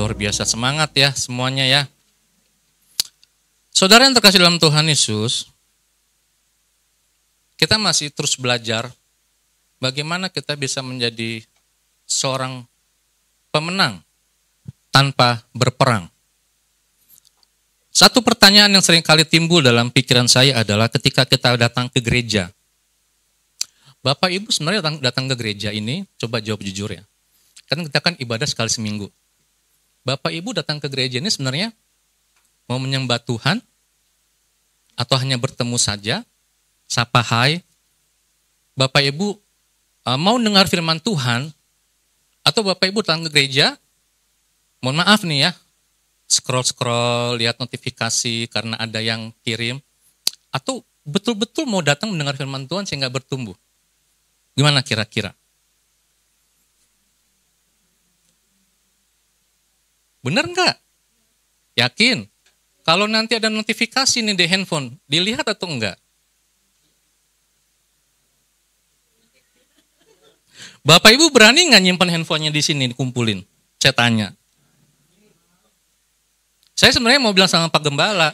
Luar biasa, semangat ya semuanya ya. Saudara yang terkasih dalam Tuhan Yesus, kita masih terus belajar bagaimana kita bisa menjadi seorang pemenang tanpa berperang. Satu pertanyaan yang sering kali timbul dalam pikiran saya adalah ketika kita datang ke gereja. Bapak Ibu sebenarnya datang ke gereja ini, coba jawab jujur ya. Karena kita kan ibadah sekali seminggu. Bapak Ibu datang ke gereja ini sebenarnya mau menyembah Tuhan, atau hanya bertemu saja, sapa hai. Bapak Ibu mau dengar firman Tuhan, atau Bapak Ibu datang ke gereja, mohon maaf nih ya, scroll-scroll, lihat notifikasi karena ada yang kirim, atau betul-betul mau datang mendengar firman Tuhan sehingga bertumbuh. Gimana kira-kira? Benar nggak? Yakin? Kalau nanti ada notifikasi nih di handphone, dilihat atau enggak? Bapak Ibu berani nggak nyimpan handphonenya di sini dikumpulin? Saya tanya. Saya sebenarnya mau bilang sama Pak Gembala.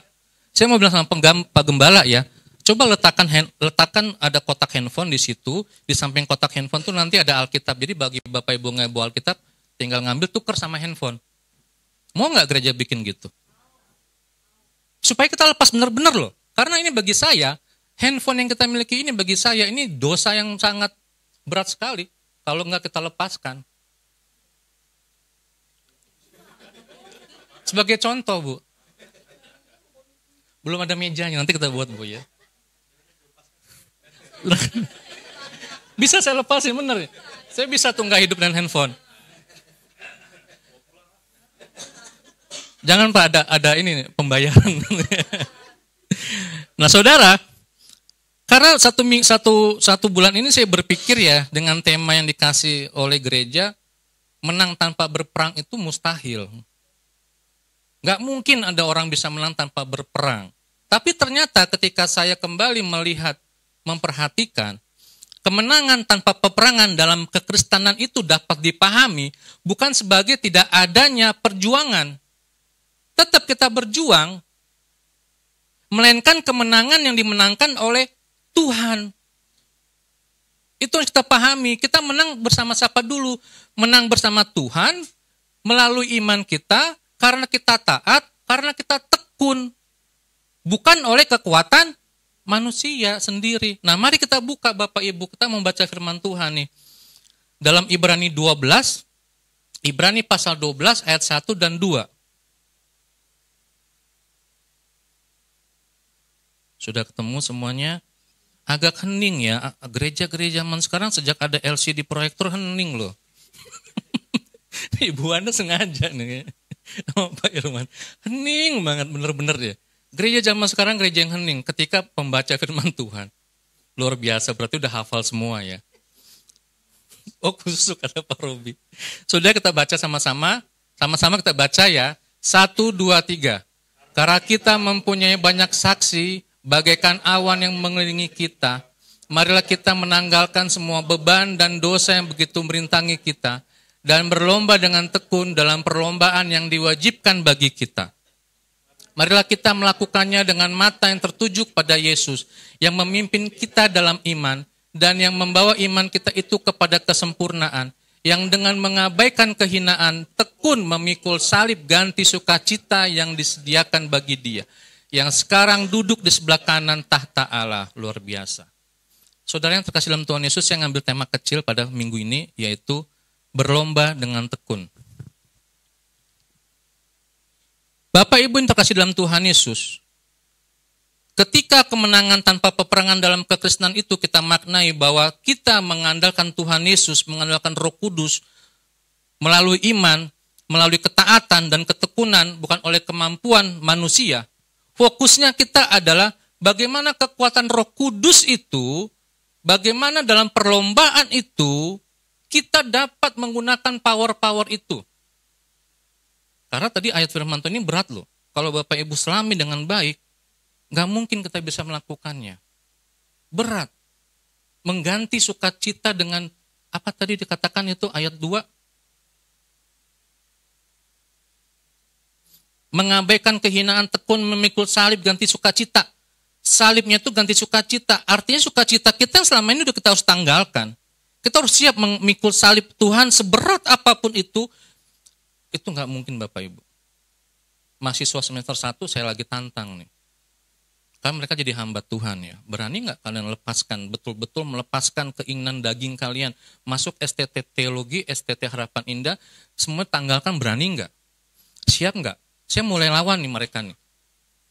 Saya mau bilang sama Pak Gembala ya. Coba letakkan ada kotak handphone di situ, di samping kotak handphone tuh nanti ada Alkitab. Jadi bagi Bapak Ibu nggak bawa Alkitab, tinggal ngambil tuker sama handphone. Mau nggak gereja bikin gitu? Supaya kita lepas benar-benar loh. Karena ini bagi saya, handphone yang kita miliki ini bagi saya, ini dosa yang sangat berat sekali. Kalau nggak kita lepaskan. Sebagai contoh Bu. Belum ada mejanya, nanti kita buat Bu ya. Bisa saya lepasin bener ya. Saya bisa tuh nggak hidup dengan handphone. Jangan Pak, ada ini pembayaran. Nah saudara, karena satu bulan ini saya berpikir ya dengan tema yang dikasih oleh gereja, menang tanpa berperang itu mustahil. Gak mungkin ada orang bisa menang tanpa berperang. Tapi ternyata ketika saya kembali melihat, memperhatikan, kemenangan tanpa peperangan dalam kekristenan itu dapat dipahami bukan sebagai tidak adanya perjuangan. Tetap kita berjuang, melainkan kemenangan yang dimenangkan oleh Tuhan. Itu yang kita pahami. Kita menang bersama siapa dulu? Menang bersama Tuhan melalui iman kita, karena kita taat, karena kita tekun. Bukan oleh kekuatan manusia sendiri. Nah mari kita buka Bapak Ibu, kita membaca firman Tuhan nih. Dalam Ibrani 12, Ibrani pasal 12 ayat 1 dan 2. Sudah ketemu semuanya? Agak hening ya, gereja-gereja zaman sekarang sejak ada LCD proyektor hening loh. Ibu Anda sengaja nih, Pak Irwan. Hening banget, bener-bener ya. Gereja zaman sekarang gereja yang hening ketika pembaca firman Tuhan. Luar biasa, berarti udah hafal semua ya. Oh khusus kata Pak Robi. Sudah kita baca sama-sama kita baca ya. 1, 2, 3. Karena kita mempunyai banyak saksi, bagaikan awan yang mengelilingi kita, marilah kita menanggalkan semua beban dan dosa yang begitu merintangi kita, dan berlomba dengan tekun dalam perlombaan yang diwajibkan bagi kita. Marilah kita melakukannya dengan mata yang tertuju pada Yesus, yang memimpin kita dalam iman, dan yang membawa iman kita itu kepada kesempurnaan, yang dengan mengabaikan kehinaan, tekun memikul salib ganti sukacita yang disediakan bagi Dia, yang sekarang duduk di sebelah kanan tahta Allah. Luar biasa. Saudara yang terkasih dalam Tuhan Yesus, yang ngambil tema kecil pada minggu ini, yaitu berlomba dengan tekun. Bapak Ibu yang terkasih dalam Tuhan Yesus, ketika kemenangan tanpa peperangan dalam kekristenan itu kita maknai bahwa kita mengandalkan Tuhan Yesus, mengandalkan Roh Kudus, melalui iman, melalui ketaatan dan ketekunan, bukan oleh kemampuan manusia. Fokusnya kita adalah bagaimana kekuatan Roh Kudus itu, bagaimana dalam perlombaan itu, kita dapat menggunakan power-power itu. Karena tadi ayat firman Tuhan ini berat loh. Kalau Bapak Ibu selami dengan baik, gak mungkin kita bisa melakukannya. Berat. Mengganti sukacita dengan, apa tadi dikatakan itu ayat 2? Mengabaikan kehinaan tekun, memikul salib, ganti sukacita. Salibnya itu ganti sukacita. Artinya sukacita kita yang selama ini udah kita harus tanggalkan. Kita harus siap memikul salib Tuhan seberat apapun itu nggak mungkin Bapak Ibu. Mahasiswa semester 1 saya lagi tantang nih. Kan mereka jadi hamba Tuhan ya. Berani nggak kalian lepaskan, betul-betul melepaskan keinginan daging kalian. Masuk STT Teologi, STT Harapan Indah, semua tanggalkan, berani nggak? Siap nggak? Saya mulai lawan nih mereka nih.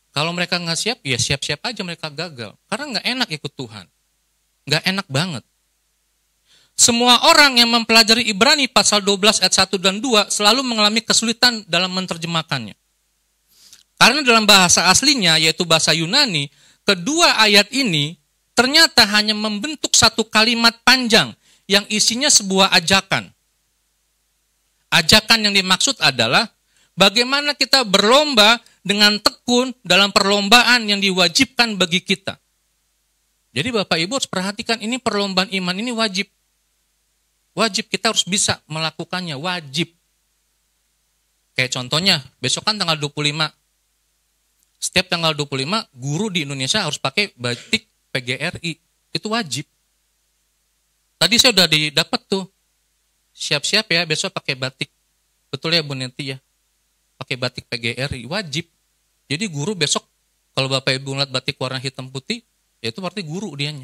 Kalau mereka nggak siap, ya siap-siap aja mereka gagal. Karena nggak enak ikut Tuhan. Nggak enak banget. Semua orang yang mempelajari Ibrani pasal 12 ayat 1 dan 2 selalu mengalami kesulitan dalam menerjemahkannya. Karena dalam bahasa aslinya, yaitu bahasa Yunani, kedua ayat ini ternyata hanya membentuk satu kalimat panjang yang isinya sebuah ajakan. Ajakan yang dimaksud adalah bagaimana kita berlomba dengan tekun dalam perlombaan yang diwajibkan bagi kita. Jadi Bapak Ibu harus perhatikan, ini perlombaan iman ini wajib. Wajib, kita harus bisa melakukannya, wajib. Kayak contohnya, besok kan tanggal 25. Setiap tanggal 25, guru di Indonesia harus pakai batik PGRI. Itu wajib. Tadi saya udah didapat tuh. Siap-siap ya, besok pakai batik. Betul ya Bu Neti ya? Pakai batik PGRI, wajib. Jadi guru besok, kalau Bapak Ibu ngeliat batik warna hitam putih, ya itu berarti guru dianya.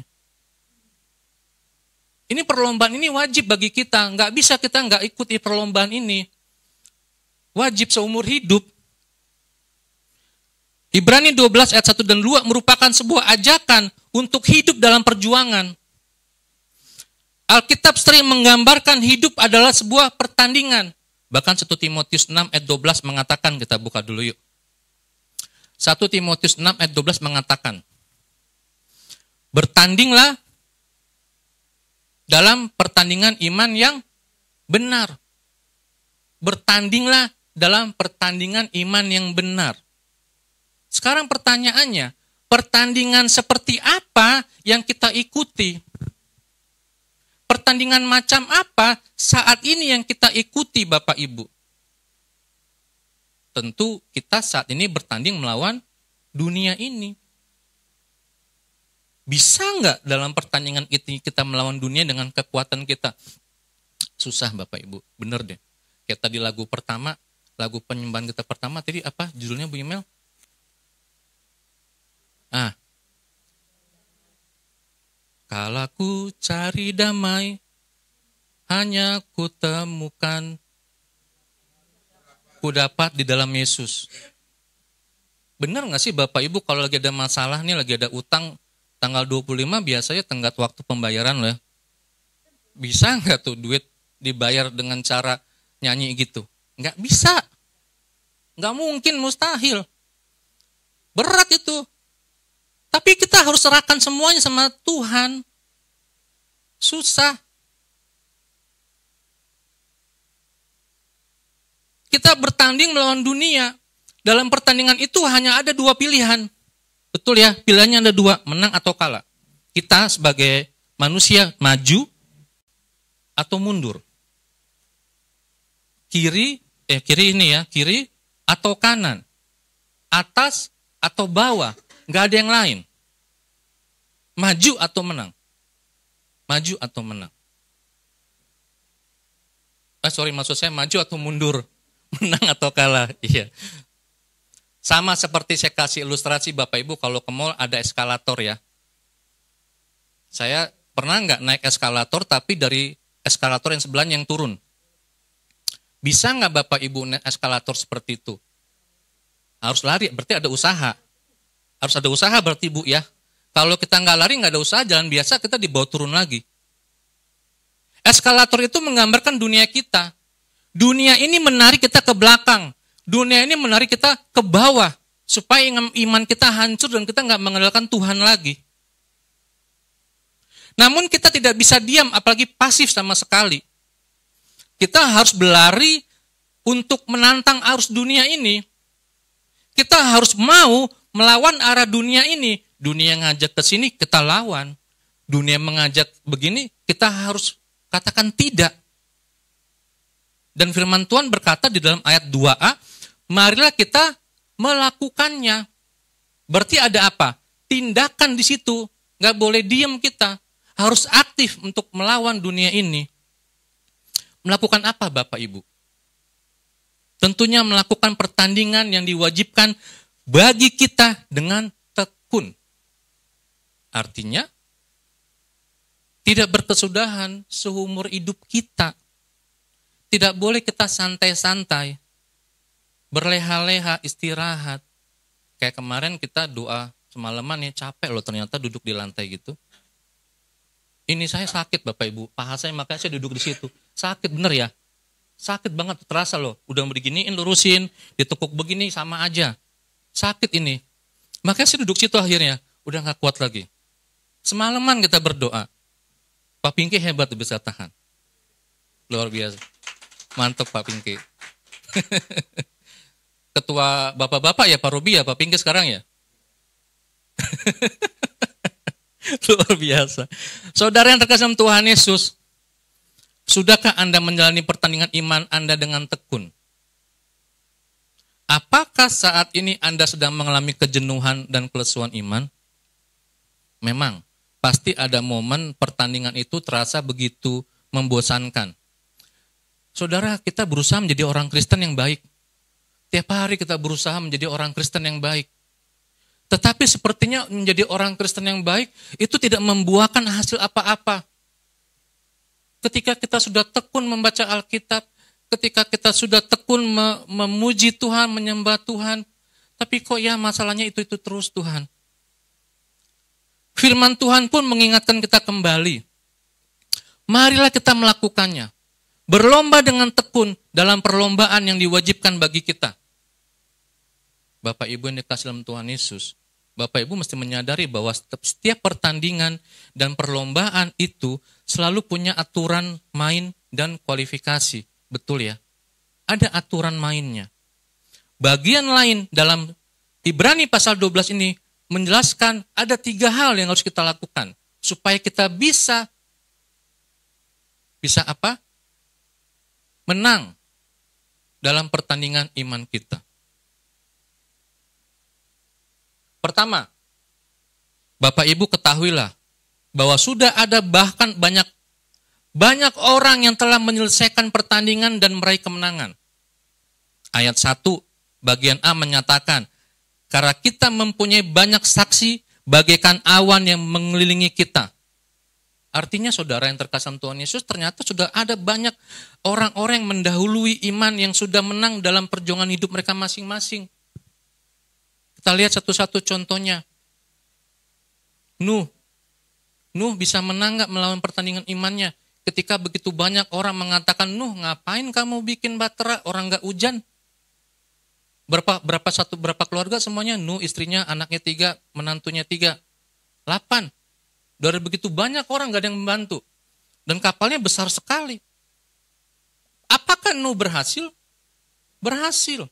Ini perlombaan ini wajib bagi kita. Nggak bisa kita nggak ikuti perlombaan ini. Wajib seumur hidup. Ibrani 12 ayat 1 dan 2 merupakan sebuah ajakan untuk hidup dalam perjuangan. Alkitab sering menggambarkan hidup adalah sebuah pertandingan. Bahkan 1 Timotius 6 ayat 12 mengatakan, kita buka dulu yuk. 1 Timotius 6 ayat 12 mengatakan, bertandinglah dalam pertandingan iman yang benar. Bertandinglah dalam pertandingan iman yang benar. Sekarang pertanyaannya, pertandingan seperti apa yang kita ikuti? Pertandingan macam apa saat ini yang kita ikuti Bapak Ibu? Tentu kita saat ini bertanding melawan dunia ini. Bisa nggak dalam pertandingan itu kita melawan dunia dengan kekuatan kita? Susah Bapak Ibu, bener deh. Kayak tadi lagu pertama, lagu penyembahan kita pertama, tadi apa judulnya Bu Imel? Kala ku cari damai, hanya ku temukan, ku dapat di dalam Yesus. Benar nggak sih Bapak Ibu kalau lagi ada masalah nih, lagi ada utang, tanggal 25 biasanya tenggat waktu pembayaran loh. Bisa nggak tuh duit dibayar dengan cara nyanyi gitu? Nggak bisa. Nggak mungkin, mustahil. Berat itu. Tapi kita harus serahkan semuanya sama Tuhan. Susah. Kita bertanding melawan dunia. Dalam pertandingan itu hanya ada dua pilihan. Betul ya, pilihannya ada dua, menang atau kalah. Kita sebagai manusia maju atau mundur. Kiri ini ya, kiri atau kanan. Atas atau bawah. Nggak ada yang lain. Maju atau menang. Maju atau menang. Maksud saya maju atau mundur. Menang atau kalah. Iya. Sama seperti saya kasih ilustrasi Bapak Ibu, kalau ke mall ada eskalator ya. Saya pernah nggak naik eskalator tapi dari eskalator yang sebelahnya yang turun. Bisa nggak Bapak Ibu naik eskalator seperti itu? Harus lari, berarti ada usaha. Harus ada usaha berarti Bu ya. Kalau kita nggak lari, nggak ada usaha, jalan biasa, kita dibawa turun lagi. Eskalator itu menggambarkan dunia kita. Dunia ini menarik kita ke belakang. Dunia ini menarik kita ke bawah. Supaya iman kita hancur dan kita nggak mengandalkan Tuhan lagi. Namun kita tidak bisa diam, apalagi pasif sama sekali. Kita harus berlari untuk menantang arus dunia ini. Kita harus mau melawan arah dunia ini. Dunia ngajak ke sini, kita lawan. Dunia mengajak begini, kita harus katakan tidak. Dan firman Tuhan berkata di dalam ayat 2a, marilah kita melakukannya. Berarti ada apa? Tindakan di situ. Nggak boleh diam kita. Harus aktif untuk melawan dunia ini. Melakukan apa Bapak Ibu? Tentunya melakukan pertandingan yang diwajibkan bagi kita dengan tekun. Artinya, tidak berkesudahan seumur hidup kita. Tidak boleh kita santai-santai, berleha-leha, istirahat. Kayak kemarin kita doa semalaman ya, capek loh ternyata duduk di lantai gitu. Ini saya sakit Bapak Ibu, paha saya makanya saya duduk di situ. Sakit bener ya, sakit banget terasa loh. Udah beginiin lurusin, ditekuk begini sama aja. Sakit ini. Makanya saya duduk situ akhirnya, udah gak kuat lagi. Semalaman kita berdoa. Pak Pinky hebat bisa tahan. Luar biasa. Mantap Pak Pinky. Ketua bapak-bapak ya Pak Robi ya, Pak Pinky sekarang ya. Luar biasa. Saudara yang terkasih dalam Tuhan Yesus, sudahkah Anda menjalani pertandingan iman Anda dengan tekun? Apakah saat ini Anda sedang mengalami kejenuhan dan kelesuan iman? Memang, pasti ada momen pertandingan itu terasa begitu membosankan. Saudara, kita berusaha menjadi orang Kristen yang baik. Tiap hari kita berusaha menjadi orang Kristen yang baik. Tetapi sepertinya menjadi orang Kristen yang baik itu tidak membuahkan hasil apa-apa. Ketika kita sudah tekun membaca Alkitab, ketika kita sudah tekun memuji Tuhan, menyembah Tuhan, tapi kok ya masalahnya itu terus Tuhan. Firman Tuhan pun mengingatkan kita kembali. Marilah kita melakukannya. Berlomba dengan tekun dalam perlombaan yang diwajibkan bagi kita. Bapak Ibu yang dikasih dalam Tuhan Yesus, Bapak Ibu mesti menyadari bahwa setiap pertandingan dan perlombaan itu selalu punya aturan main dan kualifikasi. Betul ya? Ada aturan mainnya. Bagian lain dalam Ibrani pasal 12 ini menjelaskan ada 3 hal yang harus kita lakukan supaya kita bisa apa? Menang dalam pertandingan iman kita. Pertama, Bapak Ibu ketahuilah bahwa sudah ada bahkan banyak orang yang telah menyelesaikan pertandingan dan meraih kemenangan. Ayat 1 bagian A menyatakan, karena kita mempunyai banyak saksi bagaikan awan yang mengelilingi kita. Artinya saudara yang terkasih Tuhan Yesus, ternyata sudah ada banyak orang-orang yang mendahului iman yang sudah menang dalam perjuangan hidup mereka masing-masing. Kita lihat satu-satu contohnya. Nuh bisa menang gak melawan pertandingan imannya? Ketika begitu banyak orang mengatakan, Nuh ngapain kamu bikin bahtera, orang gak hujan? Berapa keluarga semuanya? Nuh, istrinya, anaknya 3, menantunya 3. 8. Dari begitu banyak orang gak ada yang membantu. Dan kapalnya besar sekali. Apakah Nuh berhasil? Berhasil.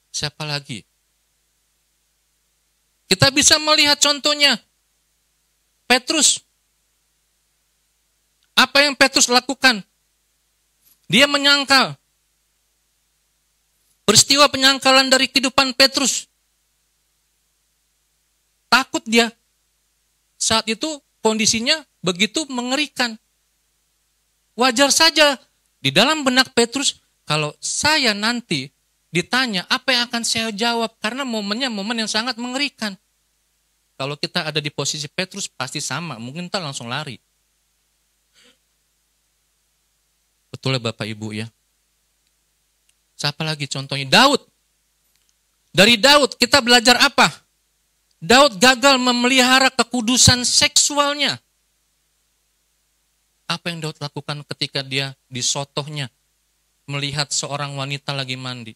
Siapa lagi? Kita bisa melihat contohnya. Petrus. Apa yang Petrus lakukan? Dia menyangkal. Peristiwa penyangkalan dari kehidupan Petrus. Takut dia. Saat itu kondisinya begitu mengerikan. Wajar saja di dalam benak Petrus, kalau saya nanti ditanya apa yang akan saya jawab, karena momennya momen yang sangat mengerikan. Kalau kita ada di posisi Petrus pasti sama, mungkin kita langsung lari. Betul ya Bapak Ibu ya. Siapa lagi contohnya? Daud. Dari Daud kita belajar apa? Daud gagal memelihara kekudusan seksualnya. Apa yang Daud lakukan ketika dia disotohnya melihat seorang wanita lagi mandi?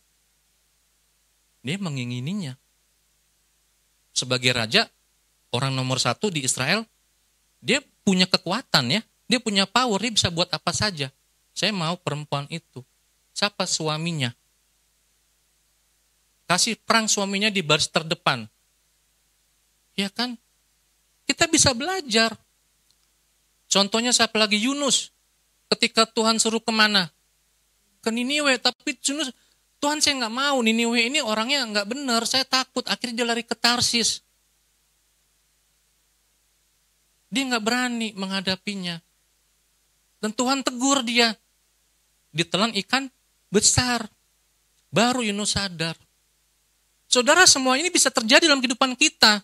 Dia mengingininya. Sebagai raja, orang nomor 1 di Israel, dia punya kekuatan ya. Dia punya power, dia bisa buat apa saja. Saya mau perempuan itu. Siapa suaminya? Kasih perang suaminya di baris terdepan. Ya kan? Kita bisa belajar. Contohnya siapa lagi? Yunus. Ketika Tuhan suruh kemana? Ke Niniwe. Tapi Yunus Tuhan saya nggak mau, Niniwe ini orangnya nggak benar, saya takut. Akhirnya dia lari ke Tarsis. Dia nggak berani menghadapinya. Dan Tuhan tegur dia. Ditelan ikan besar. Baru Yunus sadar. Saudara, semua ini bisa terjadi dalam kehidupan kita.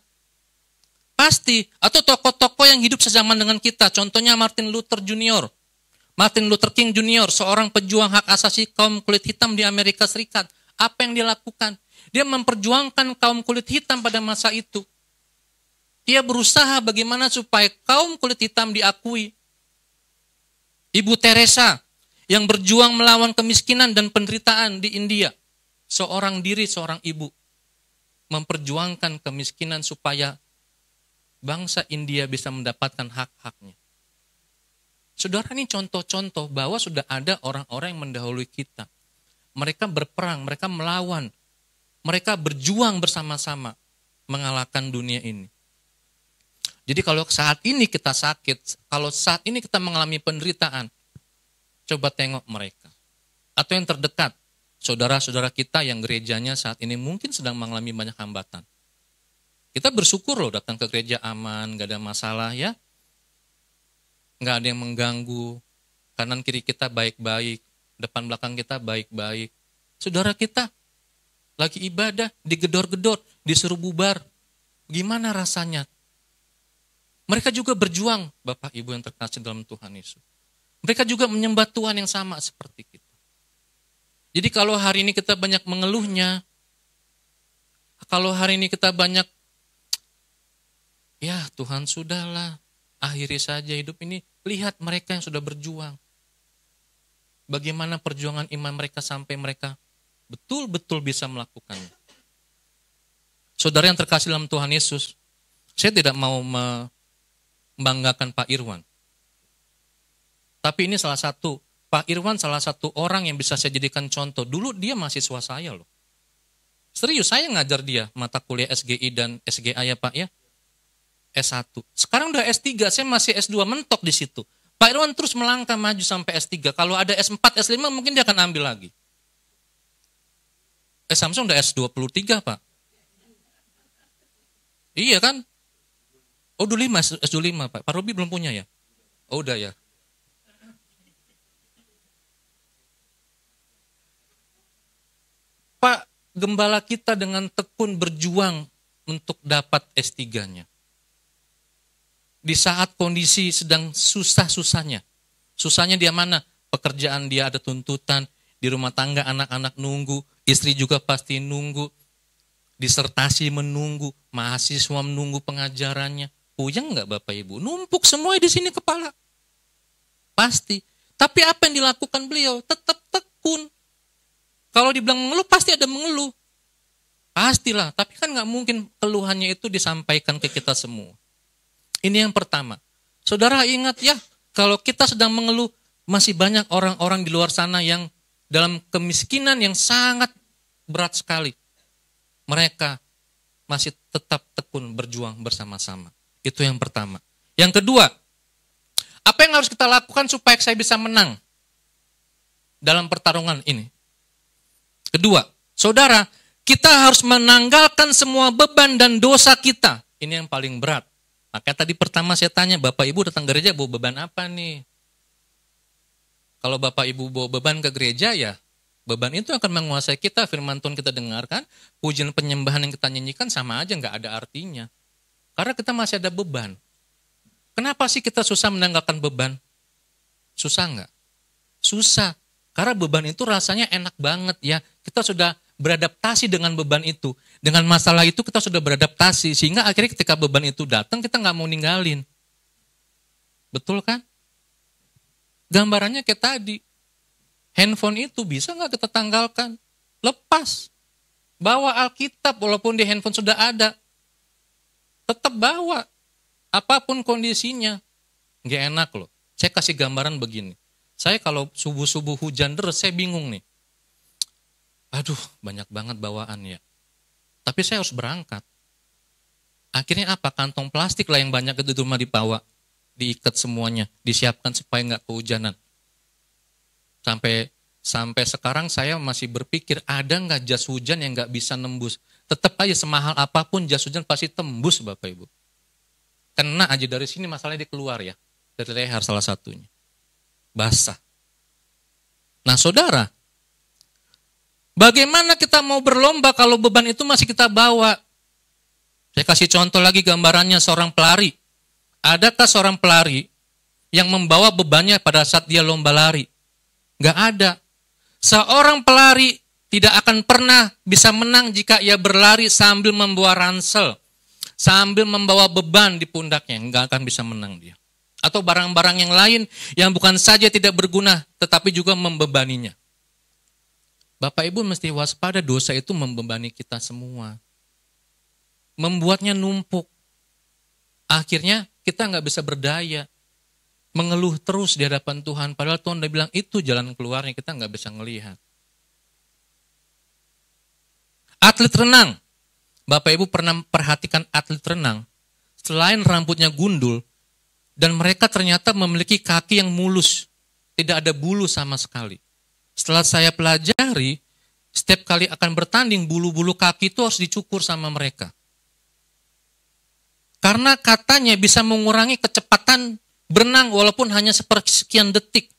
Pasti. Atau tokoh-tokoh yang hidup sezaman dengan kita. Contohnya Martin Luther Jr. Martin Luther King Jr., seorang pejuang hak asasi kaum kulit hitam di Amerika Serikat. Apa yang dia lakukan? Dia memperjuangkan kaum kulit hitam pada masa itu. Dia berusaha bagaimana supaya kaum kulit hitam diakui. Ibu Teresa yang berjuang melawan kemiskinan dan penderitaan di India. Seorang diri, seorang ibu. Memperjuangkan kemiskinan supaya bangsa India bisa mendapatkan hak-haknya. Saudara, ini contoh-contoh bahwa sudah ada orang-orang yang mendahului kita. Mereka berperang, mereka melawan. Mereka berjuang bersama-sama mengalahkan dunia ini. Jadi kalau saat ini kita sakit, kalau saat ini kita mengalami penderitaan, coba tengok mereka. Atau yang terdekat, saudara-saudara kita yang gerejanya saat ini mungkin sedang mengalami banyak hambatan. Kita bersyukur loh datang ke gereja aman, gak ada masalah ya. Gak ada yang mengganggu, kanan kiri kita baik-baik, depan belakang kita baik-baik. Saudara kita lagi ibadah, digedor-gedor, disuruh bubar. Gimana rasanya? Mereka juga berjuang, Bapak Ibu yang terkasih dalam Tuhan Yesus. Mereka juga menyembah Tuhan yang sama seperti kita. Jadi kalau hari ini kita banyak mengeluhnya, kalau hari ini kita banyak, ya Tuhan sudahlah, akhiri saja hidup ini. Lihat mereka yang sudah berjuang. Bagaimana perjuangan iman mereka sampai mereka betul-betul bisa melakukannya. Saudara yang terkasih dalam Tuhan Yesus, saya tidak mau membanggakan Pak Irwan. Tapi ini Pak Irwan salah satu orang yang bisa saya jadikan contoh. Dulu dia mahasiswa saya loh. Serius, saya ngajar dia mata kuliah SGI dan SGA ya Pak ya. S1. Sekarang udah S3, saya masih S2 mentok di situ. Pak Irwan terus melangkah maju sampai S3. Kalau ada S4, S5 mungkin dia akan ambil lagi. Samsung udah S23, Pak. Iya kan? Oh, S25, Pak. Pak Robi belum punya ya? Oh, udah ya. Pak Gembala kita dengan tekun berjuang untuk dapat S3-nya. Di saat kondisi sedang susah-susahnya. Susahnya dia mana? Pekerjaan dia ada tuntutan, di rumah tangga anak-anak nunggu, istri juga pasti nunggu, disertasi menunggu, mahasiswa menunggu pengajarannya. Puyeng nggak Bapak Ibu? Numpuk semua di sini kepala. Pasti. Tapi apa yang dilakukan beliau? Tetap tekun. Kalau dibilang mengeluh, pasti ada mengeluh. Pastilah, tapi kan nggak mungkin keluhannya itu disampaikan ke kita semua. Ini yang pertama. Saudara ingat ya, kalau kita sedang mengeluh, masih banyak orang-orang di luar sana yang dalam kemiskinan yang sangat berat sekali. Mereka masih tetap tekun berjuang bersama-sama. Itu yang pertama. Yang kedua, apa yang harus kita lakukan supaya saya bisa menang dalam pertarungan ini? Kedua, saudara, kita harus menanggalkan semua beban dan dosa kita. Ini yang paling berat. Makanya tadi pertama saya tanya, Bapak Ibu datang gereja bawa beban apa nih? Kalau Bapak Ibu bawa beban ke gereja ya, beban itu akan menguasai kita. Firman Tuhan kita dengarkan, pujian penyembahan yang kita nyanyikan sama aja nggak ada artinya. Karena kita masih ada beban. Kenapa sih kita susah menanggalkan beban? Susah nggak? Susah. Karena beban itu rasanya enak banget ya. Kita sudah beradaptasi dengan beban itu. Dengan masalah itu kita sudah beradaptasi. Sehingga akhirnya ketika beban itu datang kita nggak mau ninggalin. Betul kan? Gambarannya kayak tadi. Handphone itu bisa nggak kita tanggalkan? Lepas. Bawa Alkitab walaupun di handphone sudah ada. Tetap bawa. Apapun kondisinya. Nggak enak loh. Saya kasih gambaran begini. Saya kalau subuh-subuh hujan deras, saya bingung nih. Aduh, banyak banget bawaan ya. Tapi saya harus berangkat. Akhirnya apa? Kantong plastik lah yang banyak itu di rumah dibawa. Diikat semuanya, disiapkan supaya nggak kehujanan. Sampai Sampai sekarang saya masih berpikir, ada nggak jas hujan yang nggak bisa nembus? Tetap aja semahal apapun jas hujan pasti tembus Bapak Ibu. Kena aja dari sini masalahnya dia keluar ya. Dari leher salah satunya. Basah. Nah saudara, bagaimana kita mau berlomba kalau beban itu masih kita bawa? Saya kasih contoh lagi gambarannya seorang pelari. Adakah seorang pelari yang membawa bebannya pada saat dia lomba lari? Nggak ada. Seorang pelari tidak akan pernah bisa menang jika ia berlari sambil membawa ransel, sambil membawa beban di pundaknya. Nggak akan bisa menang dia. Atau barang-barang yang lain yang bukan saja tidak berguna, tetapi juga membebaninya. Bapak Ibu mesti waspada, dosa itu membebani kita semua. Membuatnya numpuk. Akhirnya kita nggak bisa berdaya. Mengeluh terus di hadapan Tuhan. Padahal Tuhan udah bilang itu jalan keluarnya, kita nggak bisa ngelihat. Atlet renang. Bapak Ibu pernah perhatikan atlet renang. Selain rambutnya gundul, dan mereka ternyata memiliki kaki yang mulus. Tidak ada bulu sama sekali. Setelah saya pelajari, setiap kali akan bertanding, bulu-bulu kaki itu harus dicukur sama mereka. Karena katanya bisa mengurangi kecepatan berenang walaupun hanya sepersekian detik.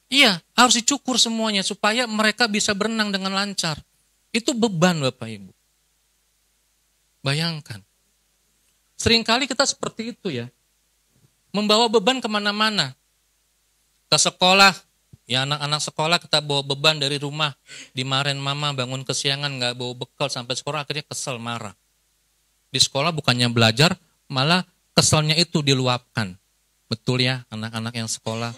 Iya, harus dicukur semuanya supaya mereka bisa berenang dengan lancar. Itu beban Bapak Ibu. Bayangkan. Seringkali kita seperti itu ya. Membawa beban kemana-mana. Ke sekolah, ya anak-anak sekolah kita bawa beban dari rumah. Dimarahin mama bangun kesiangan gak bawa bekal sampai sekolah akhirnya kesel marah. Di sekolah bukannya belajar, malah keselnya itu diluapkan. Betul ya anak-anak yang sekolah.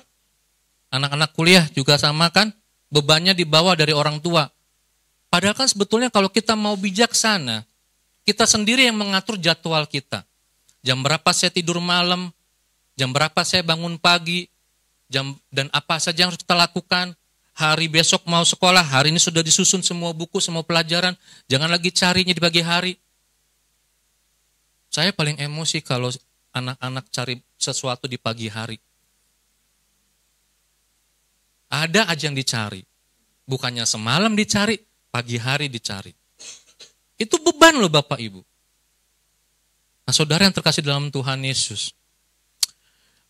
Anak-anak kuliah juga sama kan, bebannya dibawa dari orang tua. Padahal kan sebetulnya kalau kita mau bijaksana, kita sendiri yang mengatur jadwal kita. Jam berapa saya tidur malam, jam berapa saya bangun pagi, dan apa saja yang harus kita lakukan. Hari besok mau sekolah, hari ini sudah disusun semua buku, semua pelajaran. Jangan lagi carinya di pagi hari. Saya paling emosi kalau anak-anak cari sesuatu di pagi hari. Ada aja yang dicari. Bukannya semalam dicari, pagi hari dicari. Itu beban loh Bapak Ibu. Nah saudara yang terkasih dalam Tuhan Yesus.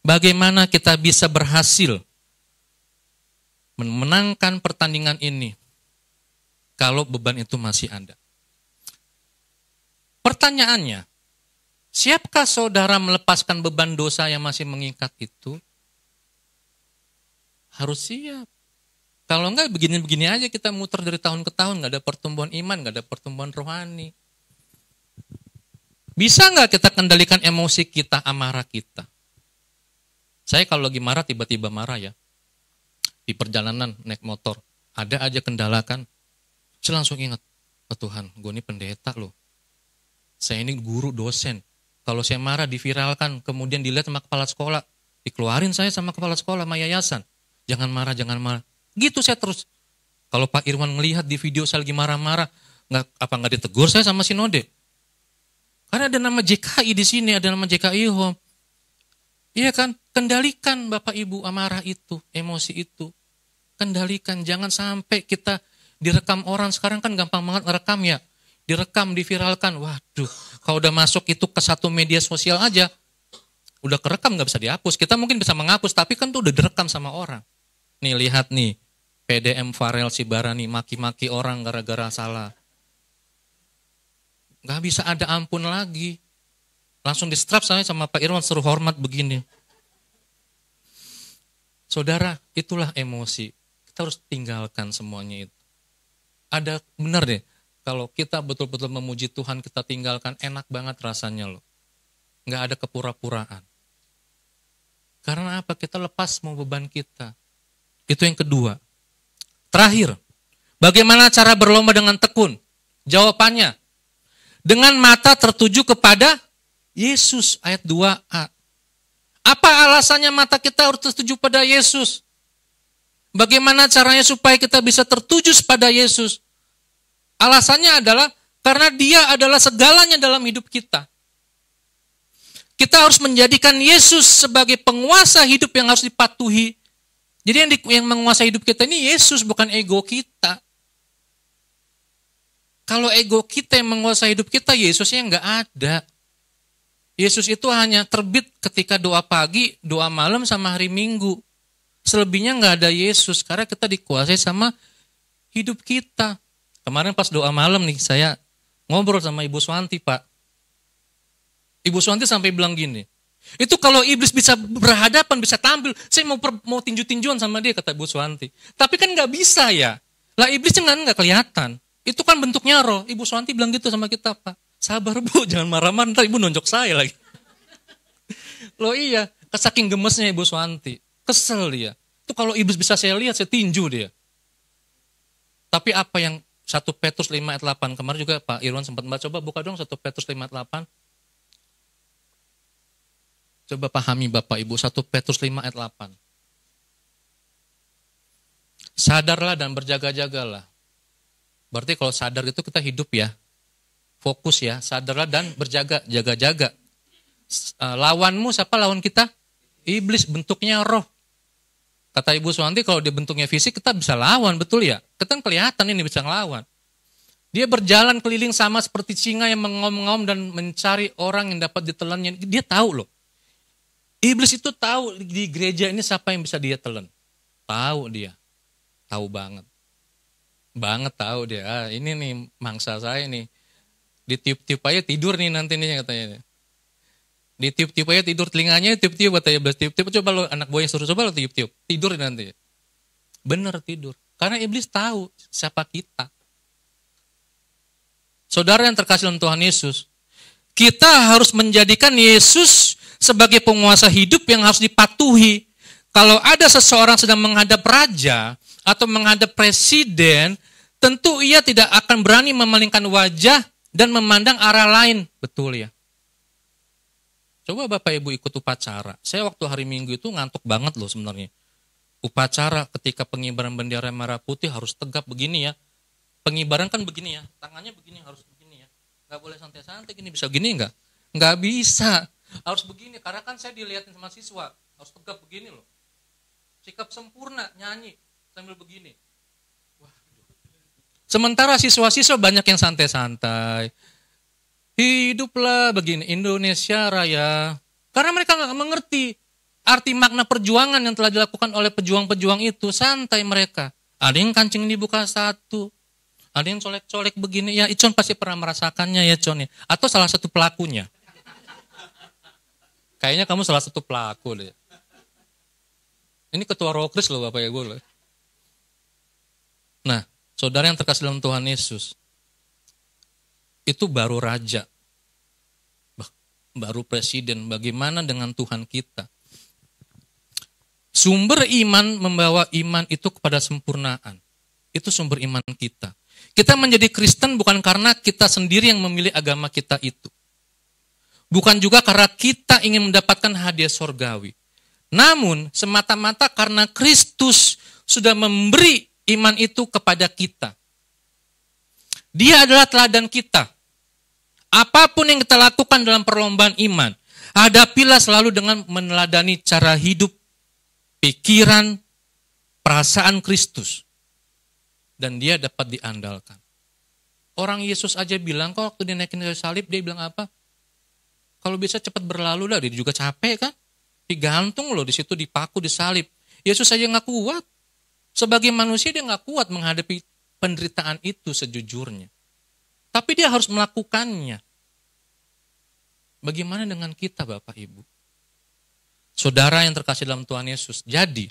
Bagaimana kita bisa berhasil memenangkan pertandingan ini kalau beban itu masih ada? Pertanyaannya, siapkah saudara melepaskan beban dosa yang masih mengikat itu? Harus siap. Kalau enggak begini-begini aja kita muter dari tahun ke tahun, enggak ada pertumbuhan iman, enggak ada pertumbuhan rohani. Bisa enggak kita kendalikan emosi kita, amarah kita? Saya kalau lagi marah tiba-tiba marah ya. Di perjalanan naik motor, ada aja kendalakan. Saya langsung ingat, oh Tuhan, gue ini pendeta loh. Saya ini guru, dosen. Kalau saya marah diviralkan, kemudian dilihat sama kepala sekolah. Dikeluarin saya sama kepala sekolah, sama yayasan. Jangan marah, jangan marah. Gitu saya terus. Kalau Pak Irwan ngelihat di video saya lagi marah-marah, nggak ditegur saya sama sinode? Karena ada nama JKI di sini, ada nama JKI Home. Iya kan? Kendalikan Bapak Ibu amarah itu, emosi itu. Kendalikan, jangan sampai kita direkam orang. Sekarang kan gampang banget ngerekam ya. Direkam, diviralkan. Waduh, kalau udah masuk itu ke satu media sosial aja, udah kerekam nggak bisa dihapus. Kita mungkin bisa menghapus, tapi kan tuh udah direkam sama orang. Nih lihat nih, PDM Farel Sibarani maki-maki orang gara-gara salah. Gak bisa ada ampun lagi. Langsung di-strap sama Pak Irwan suruh hormat begini. Saudara, itulah emosi. Kita harus tinggalkan semuanya itu. Ada benar deh, kalau kita betul-betul memuji Tuhan, kita tinggalkan, enak banget rasanya loh. Gak ada kepura-puraan. Karena apa? Kita lepas mau beban kita. Itu yang kedua. Terakhir, bagaimana cara berlomba dengan tekun? Jawabannya, dengan mata tertuju kepada Yesus, ayat 2a. Apa alasannya mata kita harus tertuju pada Yesus? Bagaimana caranya supaya kita bisa tertuju pada Yesus? Alasannya adalah karena Dia adalah segalanya dalam hidup kita. Kita harus menjadikan Yesus sebagai penguasa hidup yang harus dipatuhi. Jadi yang menguasai hidup kita ini Yesus, bukan ego kita. Kalau ego kita yang menguasai hidup kita, Yesusnya nggak ada. Yesus itu hanya terbit ketika doa pagi, doa malam, sama hari Minggu. Selebihnya nggak ada Yesus, karena kita dikuasai sama hidup kita. Kemarin pas doa malam nih, saya ngobrol sama Ibu Swanti, Pak. Ibu Swanti sampai bilang gini, itu kalau iblis bisa berhadapan, bisa tampil, saya mau tinju-tinjuan sama dia, kata Ibu Swanti. Tapi kan nggak bisa ya. Lah iblisnya nggak kelihatan. Itu kan bentuknya roh. Ibu Swanti bilang gitu sama kita, Pak. Sabar Bu, jangan marah-marah, ntar Ibu nonjok saya lagi. Loh iya, saking gemesnya Ibu Swanti. Kesel dia. Itu kalau iblis bisa saya lihat, saya tinju dia. Tapi apa yang 1 Petrus 5 ayat 8, kemarin juga Pak Irwan sempat baca, coba buka dong 1 Petrus 5 ayat 8. Coba pahami Bapak Ibu, 1 Petrus 5 ayat 8. Sadarlah dan berjaga-jagalah. Berarti kalau sadar itu kita hidup ya. Fokus ya, sadarlah dan berjaga, jaga-jaga. Lawanmu siapa lawan kita? Iblis, bentuknya roh. Kata Ibu Swanti, kalau dia bentuknya fisik kita bisa lawan, betul ya? Kita kan kelihatan ini bisa ngelawan. Dia berjalan keliling sama seperti singa yang mengaum-ngaum dan mencari orang yang dapat ditelannya. Dia tahu loh. Iblis itu tahu di gereja ini siapa yang bisa dia telan. Tahu dia. Tahu banget. Banget tahu dia. Ah, ini nih mangsa saya nih. Ditiup-tiup aja tidur nih nanti nih katanya. Ditiup-tiup aja tidur, telinganya tiup-tiup katanya. Tiup-tiup, coba lo anak buahnya suruh coba lo tiup-tiup. Tidur nanti. Bener tidur. Karena iblis tahu siapa kita. Saudara yang terkasih dalam Tuhan Yesus, kita harus menjadikan Yesus sebagai penguasa hidup yang harus dipatuhi. Kalau ada seseorang sedang menghadap raja atau menghadap presiden, tentu ia tidak akan berani memalingkan wajah dan memandang arah lain. Betul ya? Coba Bapak Ibu ikut upacara. Saya waktu hari Minggu itu ngantuk banget loh sebenarnya. Upacara ketika pengibaran bendera merah putih harus tegap begini ya. Pengibaran kan begini ya. Tangannya begini, harus begini ya. Nggak boleh santai-santai gini. Bisa gini nggak? Nggak bisa. Harus begini. Karena kan saya dilihatin sama siswa. Harus tegap begini loh. Sikap sempurna, nyanyi. Sambil begini. Sementara siswa-siswa banyak yang santai-santai. Hiduplah begini, Indonesia Raya. Karena mereka nggak mengerti arti makna perjuangan yang telah dilakukan oleh pejuang-pejuang itu. Santai mereka. Ada yang kancing dibuka satu. Ada yang colek-colek begini. Ya, Icon pasti pernah merasakannya ya, Con. Atau salah satu pelakunya. Kayaknya kamu salah satu pelaku deh. Ini ketua Rokris loh Bapak Ibu loh. Nah, saudara yang terkasih dalam Tuhan Yesus, itu baru raja, baru presiden. Bagaimana dengan Tuhan kita? Sumber iman membawa iman itu kepada sempurnaan. Itu sumber iman kita. Kita menjadi Kristen bukan karena kita sendiri yang memilih agama kita itu. Bukan juga karena kita ingin mendapatkan hadiah sorgawi. Namun semata-mata karena Kristus sudah memberi iman itu kepada kita. Dia adalah teladan kita. Apapun yang kita lakukan dalam perlombaan iman, hadapilah selalu dengan meneladani cara hidup, pikiran, perasaan Kristus. Dan dia dapat diandalkan. Orang Yesus aja bilang, kok waktu dia naikin kayu salib, dia bilang apa? Kalau bisa cepat berlalu lah, dia juga capek kan? Digantung loh, di situ dipaku, disalib. Yesus aja nggak kuat. Sebagai manusia dia nggak kuat menghadapi penderitaan itu sejujurnya. Tapi dia harus melakukannya. Bagaimana dengan kita Bapak Ibu? Saudara yang terkasih dalam Tuhan Yesus. Jadi,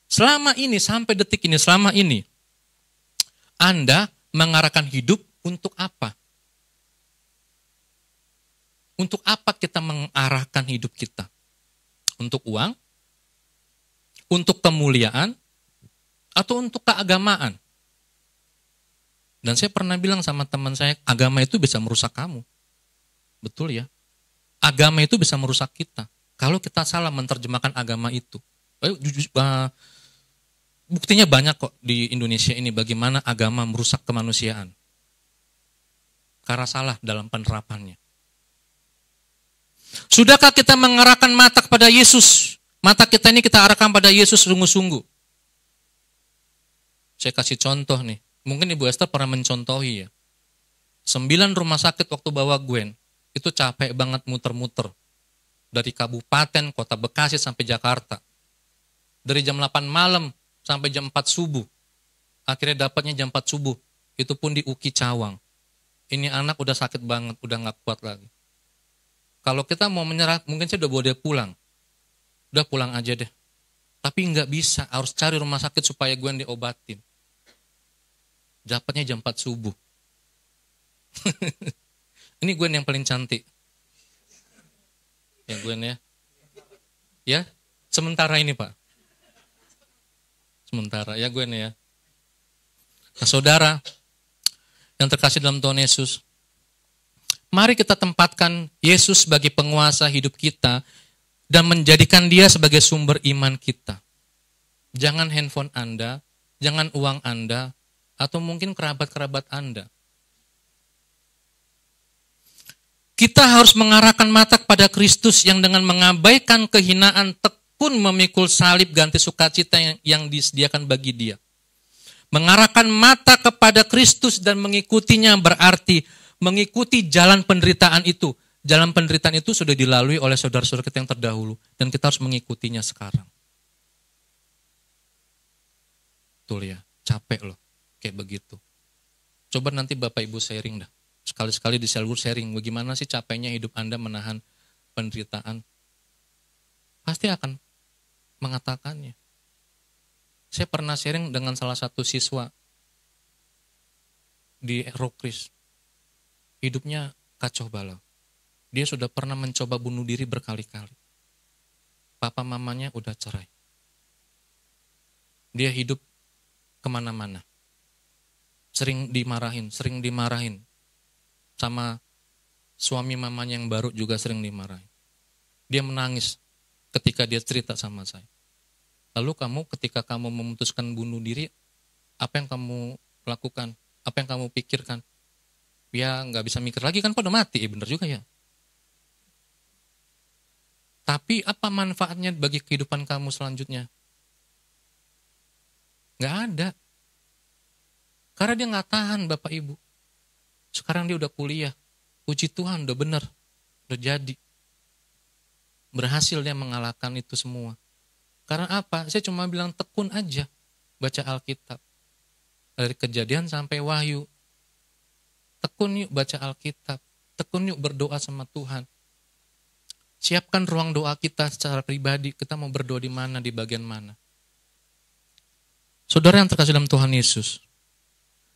selama ini, sampai detik ini, selama ini, Anda mengarahkan hidup untuk apa? Untuk apa kita mengarahkan hidup kita? Untuk uang? Untuk kemuliaan? Atau untuk keagamaan? Dan saya pernah bilang sama teman saya, agama itu bisa merusak kamu. Betul ya? Agama itu bisa merusak kita. Kalau kita salah menerjemahkan agama itu. Buktinya banyak kok di Indonesia ini bagaimana agama merusak kemanusiaan. Karena salah dalam penerapannya. Sudahkah kita mengarahkan mata kepada Yesus? Mata kita ini kita arahkan pada Yesus sungguh-sungguh. Saya kasih contoh nih. Mungkin Ibu Esther pernah mencontohi ya. 9 rumah sakit waktu bawa Gwen, itu capek banget muter-muter. Dari kabupaten, kota Bekasi sampai Jakarta. Dari jam 8 malam sampai jam 4 subuh. Akhirnya dapatnya jam 4 subuh. Itu pun di Uki Cawang. Ini anak udah sakit banget, udah gak kuat lagi. Kalau kita mau menyerah, mungkin saya udah bawa dia pulang. Udah pulang aja deh. Tapi nggak bisa, harus cari rumah sakit supaya Gwen diobatin. Dapatnya jam 4 subuh. Ini Gwen yang paling cantik. Ya Gwen ya. Ya, sementara ini Pak. Sementara, ya Gwen ya. Nah saudara, yang terkasih dalam Tuhan Yesus, mari kita tempatkan Yesus sebagai penguasa hidup kita, dan menjadikan dia sebagai sumber iman kita. Jangan handphone Anda, jangan uang Anda, atau mungkin kerabat-kerabat Anda. Kita harus mengarahkan mata kepada Kristus yang dengan mengabaikan kehinaan tekun memikul salib ganti sukacita yang disediakan bagi dia. Mengarahkan mata kepada Kristus dan mengikutinya berarti mengikuti jalan penderitaan itu. Jalan penderitaan itu sudah dilalui oleh saudara-saudara kita yang terdahulu. Dan kita harus mengikutinya sekarang. Betul ya, capek loh. Kayak begitu. Coba nanti Bapak Ibu sharing dah. Sekali-sekali di sel group sharing. Bagaimana sih capeknya hidup Anda menahan penderitaan. Pasti akan mengatakannya. Saya pernah sharing dengan salah satu siswa di Rokris. Hidupnya kacau balau. Dia sudah pernah mencoba bunuh diri berkali-kali. Papa mamanya udah cerai. Dia hidup kemana-mana. Sering dimarahin. Sama suami mamanya yang baru juga sering dimarahin. Dia menangis ketika dia cerita sama saya. Lalu ketika kamu memutuskan bunuh diri, apa yang kamu lakukan? Apa yang kamu pikirkan? Ya nggak bisa mikir lagi kan pada mati, bener juga ya. Tapi apa manfaatnya bagi kehidupan kamu selanjutnya? Nggak ada. Karena dia nggak tahan Bapak Ibu. Sekarang dia udah kuliah. Puji Tuhan udah bener. Udah jadi. Berhasil dia mengalahkan itu semua. Karena apa? Saya cuma bilang tekun aja. Baca Alkitab. Dari Kejadian sampai Wahyu. Tekun yuk baca Alkitab. Tekun yuk berdoa sama Tuhan. Siapkan ruang doa kita secara pribadi. Kita mau berdoa di mana, di bagian mana. Saudara yang terkasih dalam Tuhan Yesus.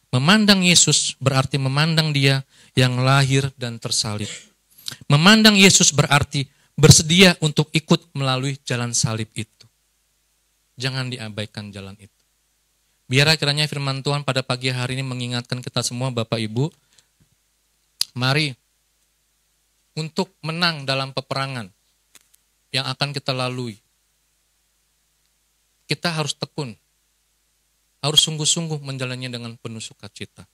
Memandang Yesus berarti memandang dia yang lahir dan tersalib. Memandang Yesus berarti bersedia untuk ikut melalui jalan salib itu. Jangan diabaikan jalan itu. Biar kiranya firman Tuhan pada pagi hari ini mengingatkan kita semua Bapak Ibu. Mari untuk menang dalam peperangan yang akan kita lalui. Kita harus tekun, harus sungguh-sungguh menjalannya dengan penuh sukacita.